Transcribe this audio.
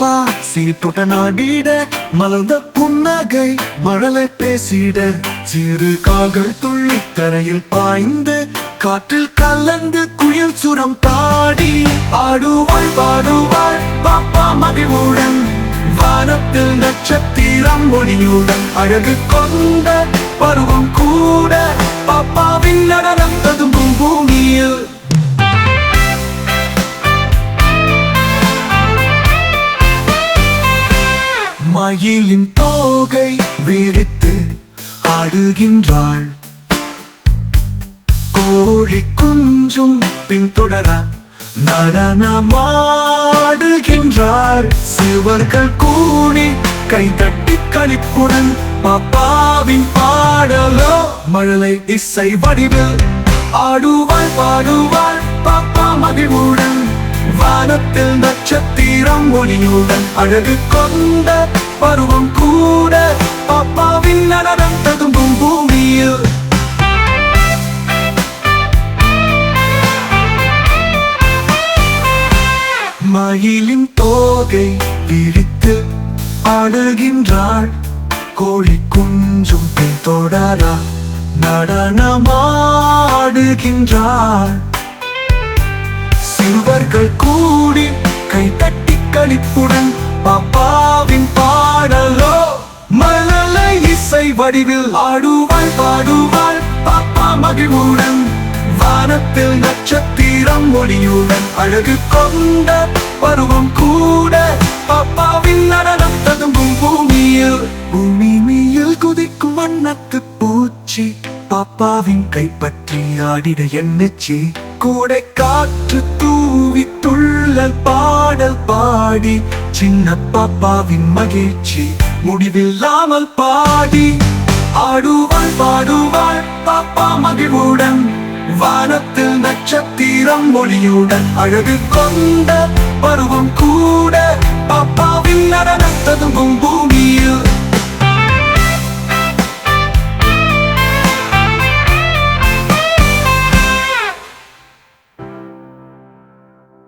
பாப்பா சீட்டுடன் ஆடிட மலர்ந்த புன்னகை மழலை பேசிட சிறு கால்கள் துள்ளி தரையில் பாய்ந்து காற்றில் கலந்து குயில் சுரம் பாடி ஆடுவாள் பாடுவாள் பாப்பா மகிழ்வுடன் வானத்தில் நட்சத்திரம் ஒளியுடன் அழகு கொண்ட பருவம் கூட பாப்பாவின் நடனம் ததும்பும் பூமியில் மயிலின் தோகை விரித்து ஆடுகின்றாள் கோழி குஞ்சும் பின்தொடர நடனமாடுகின்றார் சிறுவர்கள் கூடி கைதட்டி களிப்புடன் பாப்பாவின் பாடலோ மழலை இசை வடிவில் ஆடுவாள் பாடுவாள் பாப்பா மகிழ்வுடன் வானத்தில் நட்சத்திரம் ஒளியுடன் அழகு கொண்ட பருவம் கூட பாப்பாவின் நடனம் ததும்பும் பூமியில் மயிலின் தோகை விரித்து ஆடுகின்றாள் கோழி குஞ்சும் பின்தொடர நடனமாடுகின்றாள் சிறுவர்கள் கூடி கைதட்டி களிப்புடன் பாப்பாவின் பாடலோ மழலை இசை வடிவில் ஆடுவாள் பாடுவாள் பாப்பா மகிழ்வுடன் வானத்தில் நட்சத்திரம் ஒளியுடன் அழகு கொண்ட பருவம் கூட பாப்பாவின் நடனம் ததும்பும் பூமியில் பூமியில் குதிக்கும் வண்ணத்து பூச்சி பாப்பாவின் கைப்பற்றி ஆடிட எண்ணச்சி கூடை காற்று தூவி துள்ளல் பாடல் பாடி சின்ன பாப்பாவின் மகிழ்ச்சி முடிவில்லாமல் பாடி ஆடுவாள் பாடுவாள் பாப்பா மகிழ்வுடன் வானத்தில் நட்சத்திரம் ஒளியுடன் அழகு கொண்ட பருவம் கூட பாப்பாவின் நடனம் ததும்பும் பூமியில்